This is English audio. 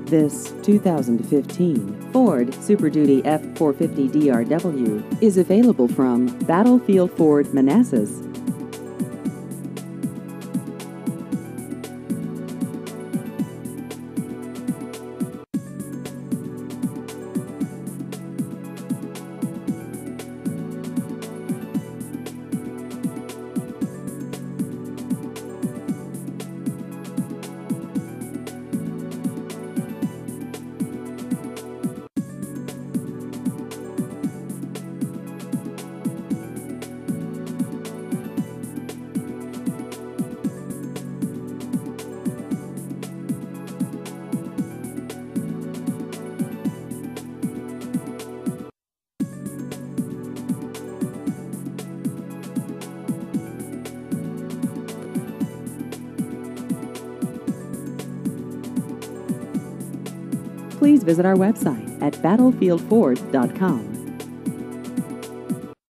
This 2015 Ford Super Duty F450 DRW is available from Battlefield Ford, Manassas. Please visit our website at battlefieldford.com.